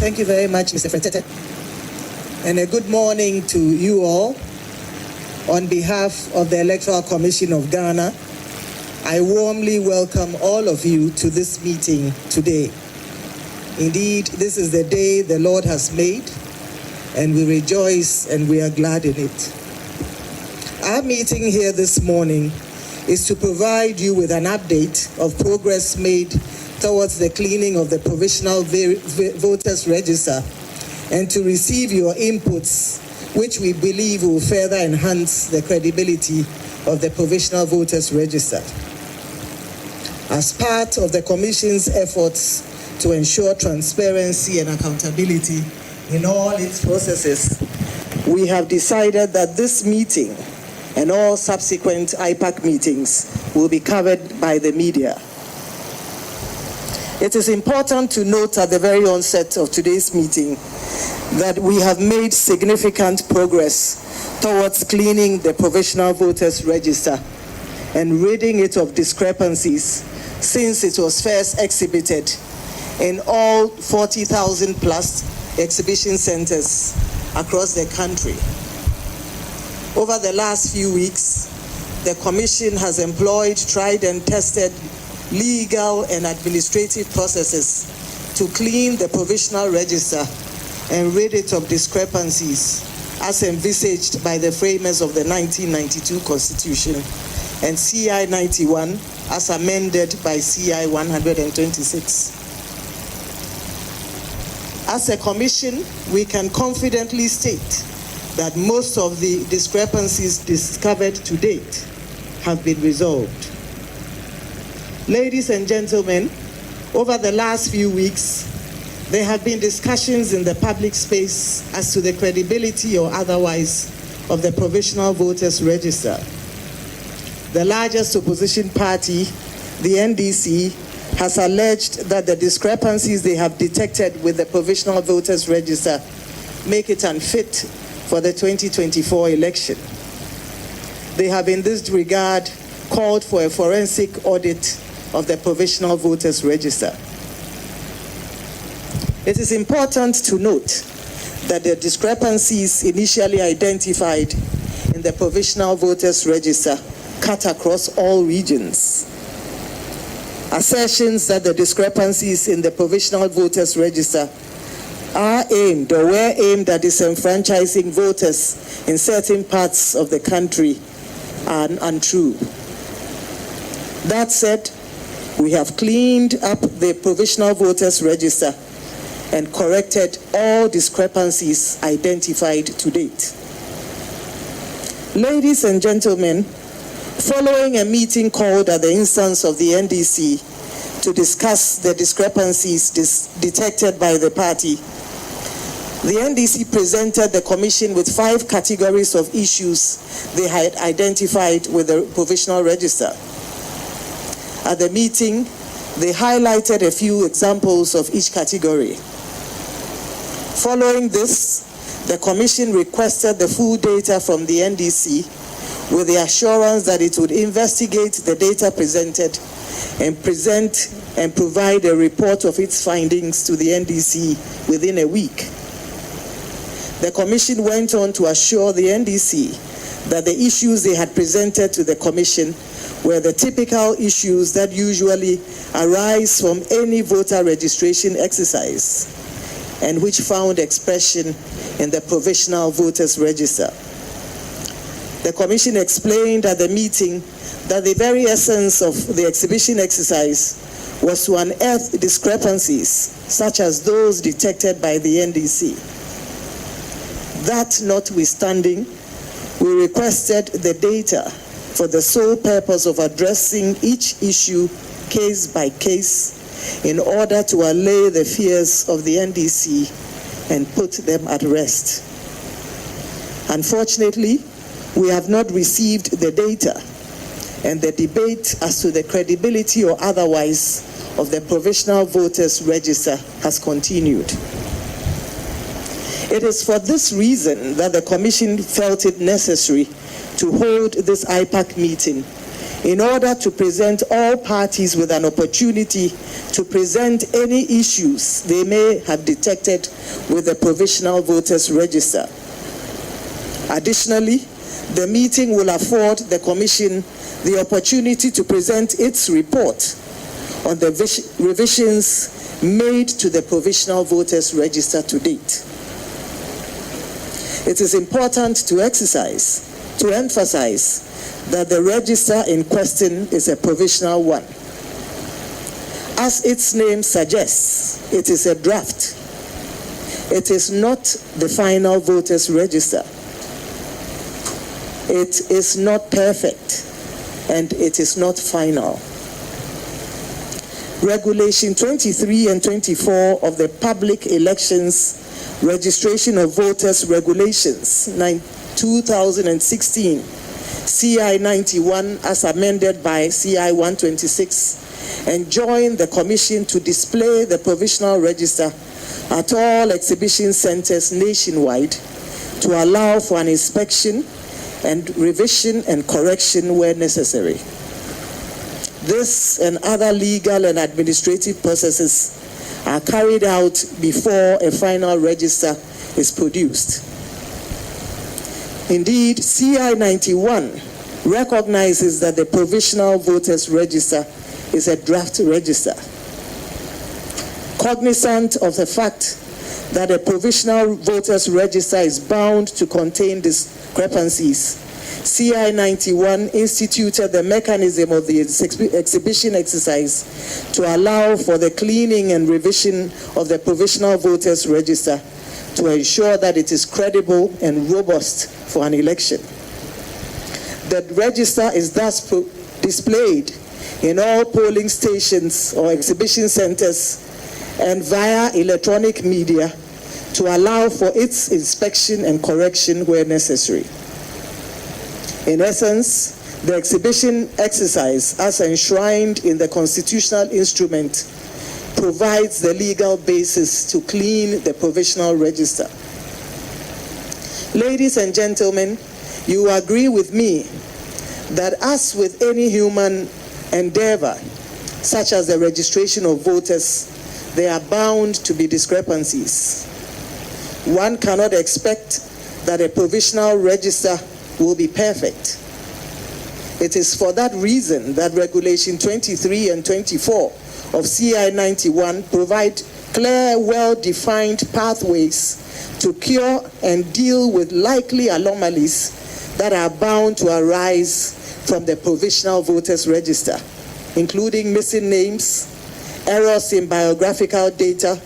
Thank you very much, Mr. Fretete. And a good morning to you all. On behalf of the Electoral Commission of Ghana, I warmly welcome all of you to this meeting today. Indeed, this is the day the Lord has made, and we rejoice and we are glad in it. Our meeting here this morning is to provide you with an update of progress made towards the cleaning of the Provisional Voters Register and to receive your inputs, which we believe will further enhance the credibility of the Provisional Voters Register. As part of the Commission's efforts to ensure transparency and accountability in all its processes, we have decided that this meeting and all subsequent IPAC meetings will be covered by the media. It is important to note at the very onset of today's meeting that we have made significant progress towards cleaning the Provisional Voters Register and ridding it of discrepancies since it was first exhibited in all 40,000 plus exhibition centers across the country. Over the last few weeks, the Commission has employed tried and tested legal and administrative processes to clean the Provisional Register and rid it of discrepancies as envisaged by the framers of the 1992 Constitution and CI 91 as amended by CI 126. As a Commission, we can confidently state that most of the discrepancies discovered to date have been resolved. Ladies and gentlemen, over the last few weeks, there have been discussions in the public space as to the credibility or otherwise of the Provisional Voters Register. The largest opposition party, the NDC, has alleged that the discrepancies they have detected with the Provisional Voters Register make it unfit for the 2024 election. They have in this regard called for a forensic audit of the Provisional Voters Register. It is important to note that the discrepancies initially identified in the Provisional Voters Register cut across all regions. Assertions that the discrepancies in the Provisional Voters Register are aimed or were aimed at disenfranchising voters in certain parts of the country are untrue. That said, we have cleaned up the Provisional Voters Register and corrected all discrepancies identified to date. Ladies and gentlemen, following a meeting called at the instance of the NDC to discuss the discrepancies detected by the party, the NDC presented the Commission with 5 categories of issues they had identified with the Provisional Register. At the meeting, they highlighted a few examples of each category. Following this, the Commission requested the full data from the NDC with the assurance that it would investigate the data presented and present and provide a report of its findings to the NDC within a week. The Commission went on to assure the NDC that the issues they had presented to the Commission were the typical issues that usually arise from any voter registration exercise and which found expression in the Provisional Voters Register. The Commission explained at the meeting that the very essence of the exhibition exercise was to unearth discrepancies such as those detected by the NDC. That notwithstanding, we requested the data for the sole purpose of addressing each issue case by case in order to allay the fears of the NDC and put them at rest. Unfortunately, we have not received the data, and the debate as to the credibility or otherwise of the Provisional Voters Register has continued. It is for this reason that the Commission felt it necessary to hold this IPAC meeting in order to present all parties with an opportunity to present any issues they may have detected with the Provisional Voters Register. Additionally, the meeting will afford the Commission the opportunity to present its report on the revisions made to the Provisional Voters Register to date. It is important to emphasize that the register in question is a provisional one. As its name suggests, it is a draft. It is not the final voters register. It is not perfect, and it is not final. Regulation 23 and 24 of the Public Elections Registration of Voters Regulations 2016, CI 91 as amended by CI 126, enjoin the Commission to display the provisional register at all exhibition centers nationwide to allow for an inspection and revision and correction where necessary. This and other legal and administrative processes are carried out before a final register is produced. Indeed, CI 91 recognizes that the Provisional Voters Register is a draft register. Cognizant of the fact that a Provisional Voters Register is bound to contain discrepancies, CI 91 instituted the mechanism of the exhibition exercise to allow for the cleaning and revision of the Provisional Voters Register to ensure that it is credible and robust for an election. The register is thus displayed in all polling stations or exhibition centers and via electronic media to allow for its inspection and correction where necessary. In essence, the exhibition exercise, as enshrined in the constitutional instrument, provides the legal basis to clean the provisional register. Ladies and gentlemen, you agree with me that as with any human endeavor, such as the registration of voters, there are bound to be discrepancies. One cannot expect that a provisional register will be perfect. It is for that reason that Regulation 23 and 24 of CI 91 provide clear, well-defined pathways to cure and deal with likely anomalies that are bound to arise from the Provisional Voters Register, including missing names, errors in biographical data,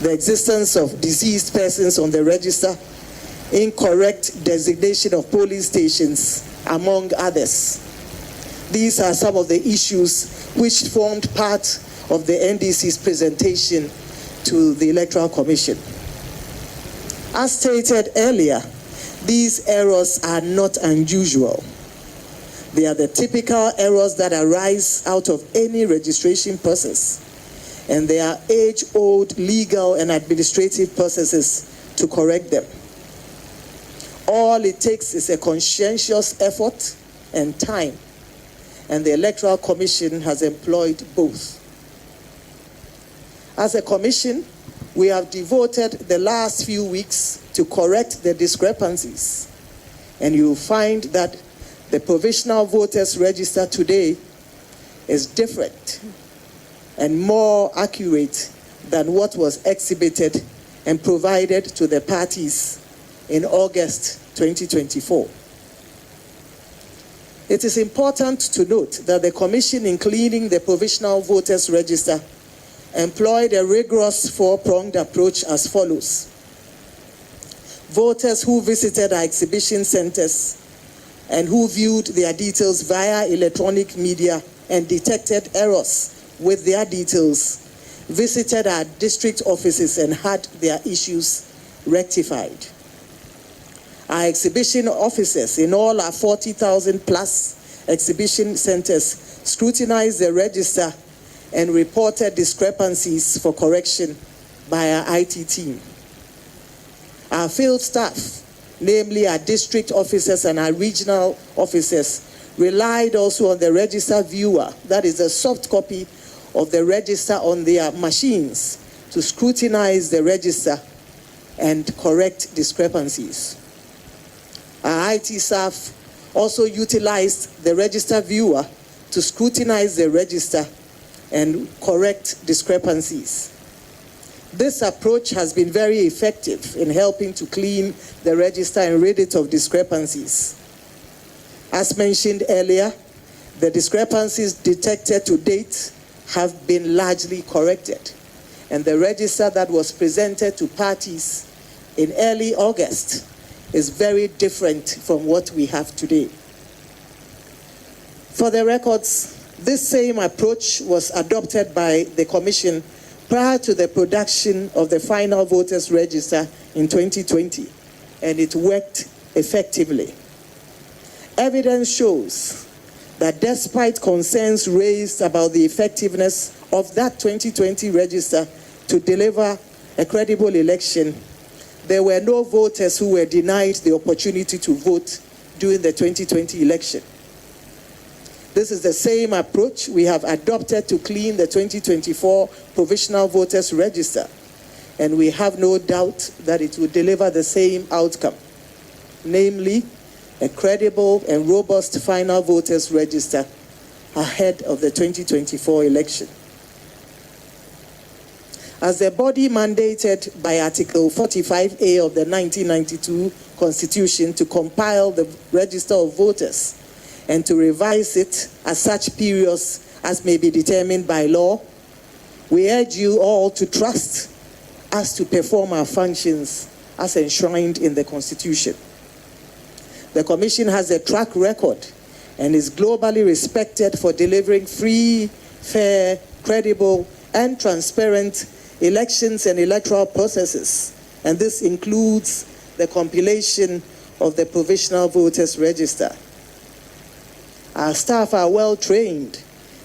the existence of deceased persons on the register, incorrect designation of polling stations, among others. These are some of the issues which formed part of the NDC's presentation to the Electoral Commission. As stated earlier, these errors are not unusual. They are the typical errors that arise out of any registration process, and they are age-old legal and administrative processes to correct them. All it takes is a conscientious effort and time, and the Electoral Commission has employed both. As a commission, we have devoted the last few weeks to correct the discrepancies, and you will find that the Provisional Voters Register today is different and more accurate than what was exhibited and provided to the parties in August 2024. It is important to note that the Commission, in cleaning the Provisional Voters Register, employed a rigorous four-pronged approach as follows. Voters who visited our exhibition centers and who viewed their details via electronic media and detected errors with their details visited our district offices and had their issues rectified. Our exhibition officers in all our 40,000 plus exhibition centers scrutinized the register and reported discrepancies for correction by our IT team. Our field staff, namely our district officers and our regional officers, relied also on the register viewer, that is a soft copy of the register on their machines, to scrutinize the register and correct discrepancies. Our IT staff also utilized the register viewer to scrutinize the register and correct discrepancies. This approach has been very effective in helping to clean the register and rid it of discrepancies. As mentioned earlier, the discrepancies detected to date have been largely corrected, and the register that was presented to parties in early August is very different from what we have today. For the records, this same approach was adopted by the Commission prior to the production of the final voters register in 2020, and it worked effectively. Evidence shows that despite concerns raised about the effectiveness of that 2020 register to deliver a credible election, there were no voters who were denied the opportunity to vote during the 2020 election. This is the same approach we have adopted to clean the 2024 Provisional Voters Register, and we have no doubt that it will deliver the same outcome, namely a credible and robust final voters register ahead of the 2024 election. As the body mandated by Article 45A of the 1992 Constitution to compile the Register of Voters and to revise it at such periods as may be determined by law, we urge you all to trust us to perform our functions as enshrined in the Constitution. The Commission has a track record and is globally respected for delivering free, fair, credible, and transparent elections and electoral processes, and this includes the compilation of the Provisional Voters Register. Our staff are well trained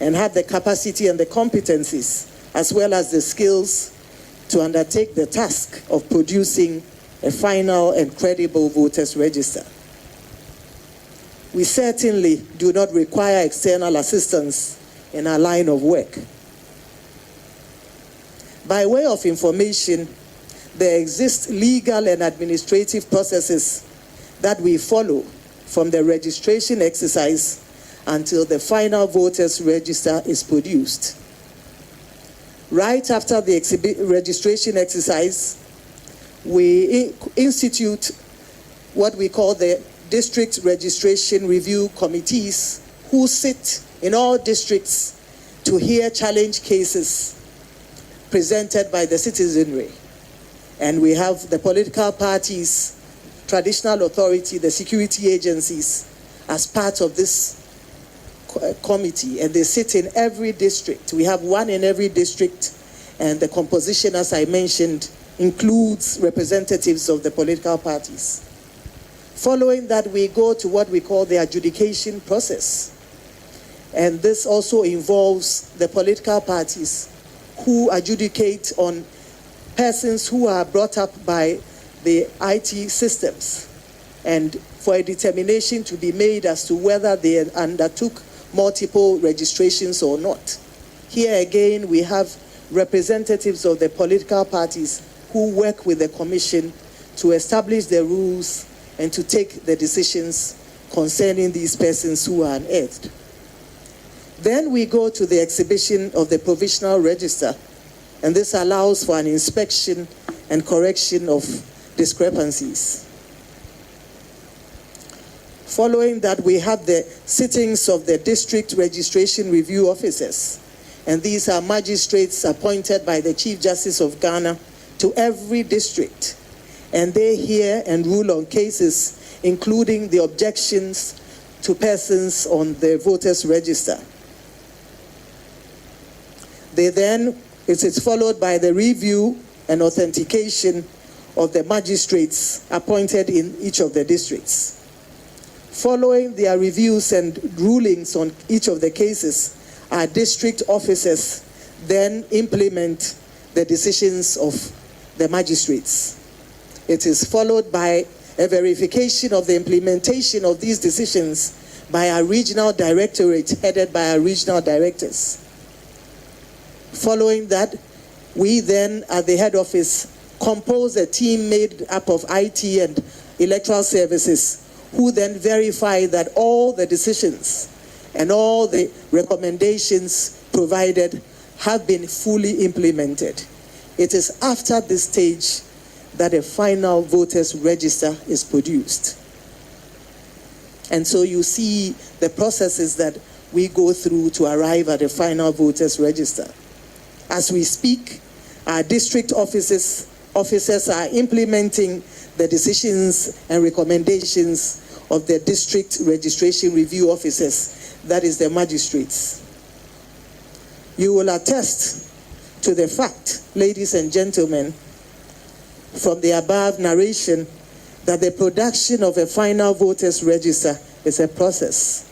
and have the capacity and the competencies, as well as the skills, to undertake the task of producing a final and credible voters register. We certainly do not require external assistance in our line of work. By way of information, there exist legal and administrative processes that we follow from the registration exercise until the final voters register is produced. Right after the registration exercise, we institute what we call the district registration review committees, who sit in all districts to hear challenge cases presented by the citizenry. And we have the political parties, traditional authority, the security agencies as part of this committee, and they sit in every district. We have one in every district, and the composition, as I mentioned, includes representatives of the political parties. Following that, we go to what we call the adjudication process, and this also involves the political parties who adjudicate on persons who are brought up by the IT systems, and for a determination to be made as to whether they undertook multiple registrations or not. Here again, we have representatives of the political parties who work with the Commission to establish the rules and to take the decisions concerning these persons who are unearthed. Then we go to the exhibition of the provisional register, and this allows for an inspection and correction of discrepancies. Following that, we have the sittings of the district registration review officers, and these are magistrates appointed by the Chief Justice of Ghana to every district, and they hear and rule on cases including the objections to persons on the voters register. It is followed by the review and authentication of the magistrates appointed in each of the districts. Following their reviews and rulings on each of the cases, our district officers then implement the decisions of the magistrates. It is followed by a verification of the implementation of these decisions by our regional directorate, headed by our regional directors. Following that, we then, at the head office, compose a team made up of IT and electoral services, who then verify that all the decisions and all the recommendations provided have been fully implemented. It is after this stage that a final voters register is produced. And so you see the processes that we go through to arrive at a final voters register. As we speak, our district officers are implementing the decisions and recommendations of the district registration review officers, that is the magistrates. You will attest to the fact, ladies and gentlemen, from the above narration, that the production of a final voters register is a process.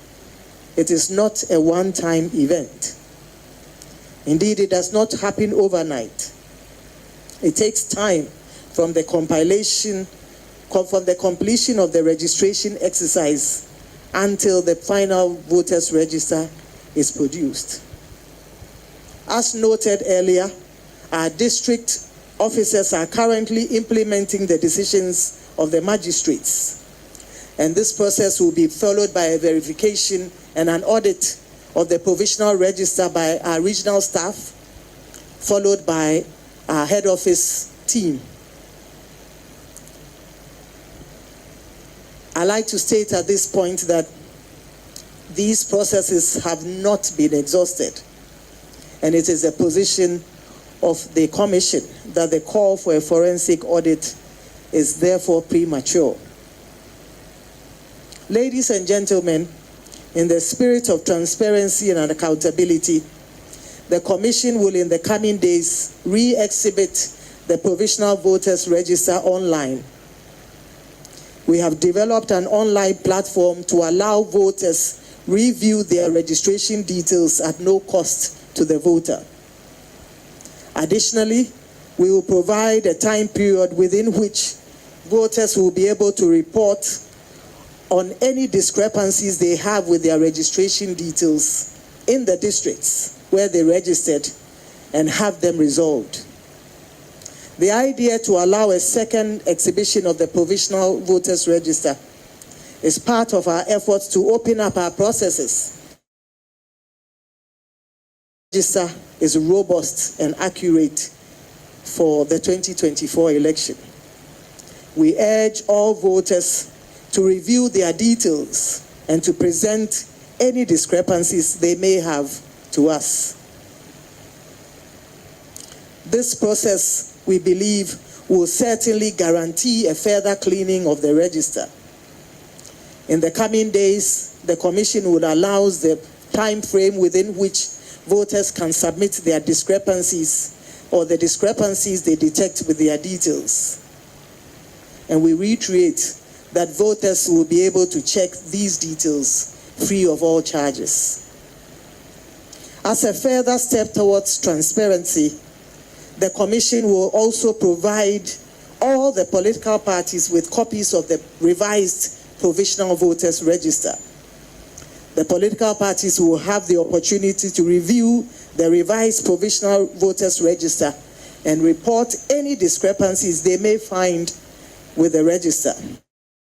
It is not a one-time event. Indeed, it does not happen overnight. It takes time from the completion of the registration exercise until the final voters register is produced. As noted earlier, our district officers are currently implementing the decisions of the magistrates. And this process will be followed by a verification and an audit of the provisional register by our regional staff, followed by our head office team. I like to state at this point that these processes have not been exhausted, and it is a position of the Commission that the call for a forensic audit is therefore premature. Ladies and gentlemen, in the spirit of transparency and accountability, the Commission will in the coming days re-exhibit the Provisional Voters Register online. We have developed an online platform to allow voters review their registration details at no cost to the voter. Additionally, we will provide a time period within which voters will be able to report on any discrepancies they have with their registration details in the districts where they registered and have them resolved. The idea to allow a second exhibition of the Provisional Voters Register is part of our efforts to open up our processes. The register is robust and accurate for the 2024 election. We urge all voters to review their details and to present any discrepancies they may have to us. This process, we believe, will certainly guarantee a further cleaning of the register. In the coming days, the Commission will allow the time frame within which voters can submit their discrepancies or the discrepancies they detect with their details. And we reiterate that voters will be able to check these details free of all charges. As a further step towards transparency, the Commission will also provide all the political parties with copies of the revised Provisional Voters Register. The political parties will have the opportunity to review the revised Provisional Voters Register and report any discrepancies they may find with the register.